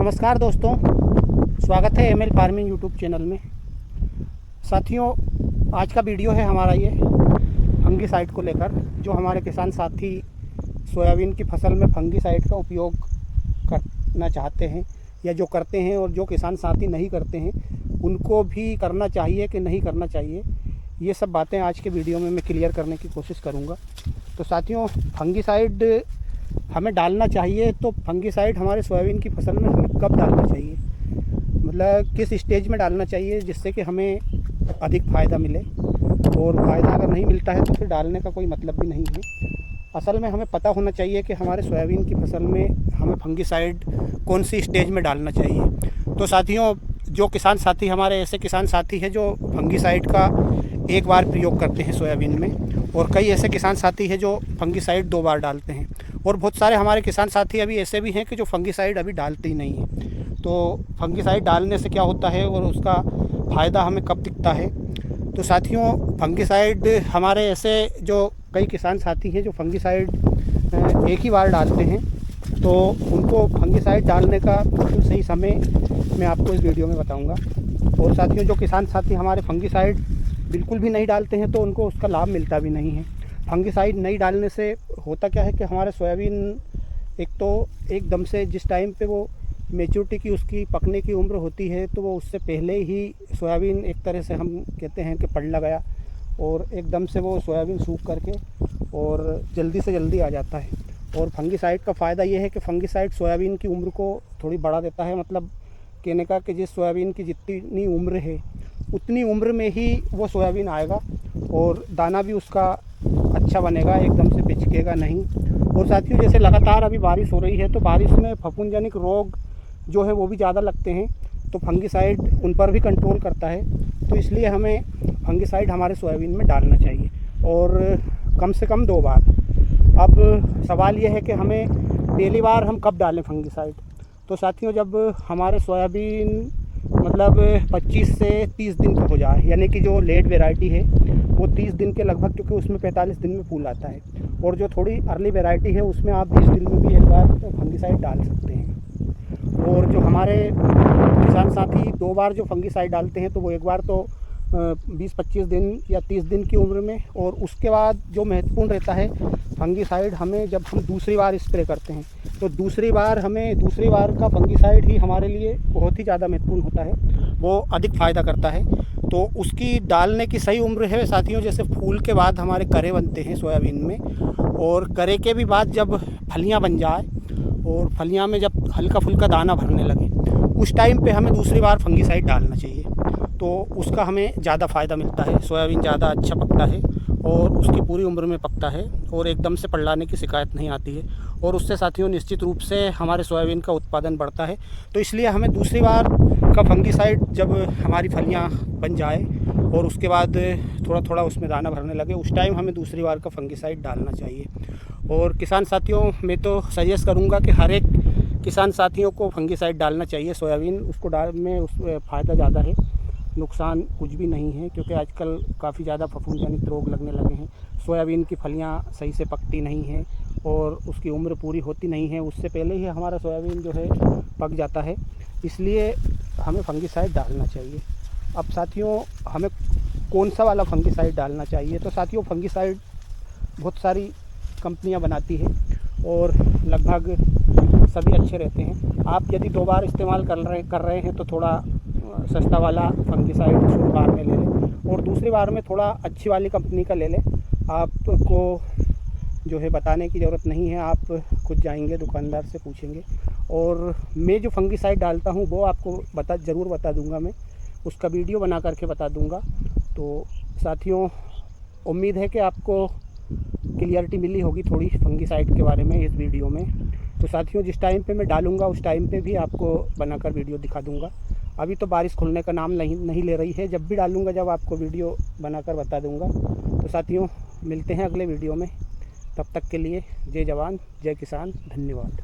नमस्कार दोस्तों, स्वागत है एमएल फार्मिंग यूट्यूब चैनल में। साथियों, आज का वीडियो है हमारा ये फंगीसाइड को लेकर। जो हमारे किसान साथी सोयाबीन की फसल में फंगीसाइड का उपयोग करना चाहते हैं या जो करते हैं, और जो किसान साथी नहीं करते हैं उनको भी करना चाहिए कि नहीं करना चाहिए, ये सब बातें आज के वीडियो में मैं क्लियर करने की कोशिश करूँगा। तो साथियों, फंगीसाइड हमें डालना चाहिए तो फंगीसाइड हमारे सोयाबीन की फसल में हमें कब डालना चाहिए, मतलब किस स्टेज में डालना चाहिए जिससे कि हमें अधिक फ़ायदा मिले। और फ़ायदा अगर नहीं मिलता है तो फिर डालने का कोई मतलब भी नहीं है। असल में हमें पता होना चाहिए कि हमारे सोयाबीन की फसल में हमें फंगीसाइड कौन सी स्टेज में डालना चाहिए। तो साथियों, जो किसान साथी हमारे ऐसे किसान साथी हैं जो फंगीसाइड का एक बार प्रयोग करते हैं सोयाबीन में, और कई ऐसे किसान साथी हैं जो फंगीसाइड 2 बार डालते हैं, और बहुत सारे हमारे किसान साथी अभी ऐसे भी हैं कि जो फंगीसाइड अभी डालते ही नहीं हैं। तो फंगीसाइड डालने से क्या होता है और उसका फ़ायदा हमें कब दिखता है। तो साथियों, फंगीसाइड हमारे ऐसे जो कई किसान साथी हैं जो फंगीसाइड एक ही बार डालते हैं, तो उनको फंगीसाइड डालने का बिल्कुल सही समय मैं आपको इस वीडियो में बताऊंगा। और साथियों, जो किसान साथी हमारे फंगीसाइड बिल्कुल भी नहीं डालते हैं तो उनको उसका लाभ मिलता भी नहीं है। फंगीसाइड नहीं डालने से होता क्या है कि हमारे सोयाबीन एक तो एकदम से जिस टाइम पे वो मेच्योरिटी की उसकी पकने की उम्र होती है, तो वो उससे पहले ही सोयाबीन एक तरह से हम कहते हैं कि पलट गया, और एकदम से वो सोयाबीन सूख करके और जल्दी से जल्दी आ जाता है। और फंगीसाइड का फ़ायदा ये है कि फंगीसाइड सोयाबीन की उम्र को थोड़ी बढ़ा देता है। मतलब कहने का कि जिस सोयाबीन की जितनी उम्र है उतनी उम्र में ही वो सोयाबीन आएगा और दाना भी उसका अच्छा बनेगा, एकदम से पिचकेगा नहीं। और साथियों, जैसे लगातार अभी बारिश हो रही है तो बारिश में फफूंदजनिक रोग जो है वो भी ज़्यादा लगते हैं, तो फंगीसाइड उन पर भी कंट्रोल करता है। तो इसलिए हमें फंगीसाइड हमारे सोयाबीन में डालना चाहिए, और कम से कम 2 बार। अब सवाल ये है कि हमें पहली बार हम कब डालें फंगीसाइड। तो साथियों, जब हमारे सोयाबीन मतलब 25 से 30 दिन का हो जाए, यानी कि जो लेट वैरायटी है वो 30 दिन के लगभग, क्योंकि उसमें 45 दिन में फूल आता है, और जो थोड़ी अर्ली वैरायटी है उसमें आप 20 दिन में भी एक बार फंगीसाइड डाल सकते हैं। और जो हमारे किसान साथी 2 बार जो फंगीसाइड डालते हैं तो वो एक बार तो 20-25 दिन या 30 दिन की उम्र में, और उसके बाद जो महत्वपूर्ण रहता है फंगीसाइड हमें जब हम दूसरी बार स्प्रे करते हैं, तो दूसरी बार का फंगीसाइड ही हमारे लिए बहुत ही ज़्यादा महत्वपूर्ण होता है, वो अधिक फ़ायदा करता है। तो उसकी डालने की सही उम्र है साथियों, जैसे फूल के बाद हमारे करे बनते हैं सोयाबीन में, और करे के भी बाद जब फलियाँ बन जाए और फलियाँ में जब हल्का फुल्का दाना भरने लगे, उस टाइम पे हमें दूसरी बार फंगीसाइड डालना चाहिए। तो उसका हमें ज़्यादा फ़ायदा मिलता है, सोयाबीन ज़्यादा अच्छा पकता है और उसकी पूरी उम्र में पकता है, और एकदम से पलटाने की शिकायत नहीं आती है, और उससे साथियों निश्चित रूप से हमारे सोयाबीन का उत्पादन बढ़ता है। तो इसलिए हमें दूसरी बार का फंगीसाइड जब हमारी फलियाँ बन जाए और उसके बाद थोड़ा थोड़ा उसमें दाना भरने लगे, उस टाइम हमें दूसरी बार का फंगीसाइड डालना चाहिए। और किसान साथियों, मैं तो सजेस्ट करूँगा कि हर एक किसान साथियों को फंगीसाइड डालना चाहिए सोयाबीन, उसको डाल में उस फ़ायदा ज़्यादा है, नुकसान कुछ भी नहीं है, क्योंकि आजकल काफ़ी ज़्यादा फफूंदजनित रोग लगने लगे हैं। सोयाबीन की फलियां सही से पकती नहीं हैं और उसकी उम्र पूरी होती नहीं है, उससे पहले ही हमारा सोयाबीन जो है पक जाता है। इसलिए हमें फंगीसाइड डालना चाहिए। अब साथियों, हमें कौन सा वाला फंगीसाइड डालना चाहिए। तो साथियों, फंगीसाइड बहुत सारी कंपनियां बनाती है और लगभग सभी अच्छे रहते हैं। आप यदि 2 बार इस्तेमाल कर रहे हैं तो थोड़ा सस्ता वाला फंगीसाइड शुरू बार में ले लें, और दूसरी बार में थोड़ा अच्छी वाली कंपनी का ले लें। आपको जो है बताने की ज़रूरत नहीं है, आप खुद जाएंगे दुकानदार से पूछेंगे। और मैं जो फंगीसाइड डालता हूँ वो आपको ज़रूर बता दूंगा, मैं उसका वीडियो बना करके बता दूंगा। तो साथियों, उम्मीद है कि आपको क्लियरिटी मिली होगी थोड़ी फंगीसाइड के बारे में इस वीडियो में। तो साथियों, जिस टाइम पे मैं डालूंगा उस टाइम पे भी आपको बनाकर वीडियो दिखा दूंगा। अभी तो बारिश खुलने का नाम नहीं ले रही है, जब भी डालूंगा जब आपको वीडियो बनाकर बता दूंगा। तो साथियों, मिलते हैं अगले वीडियो में, तब तक के लिए जय जवान जय किसान, धन्यवाद।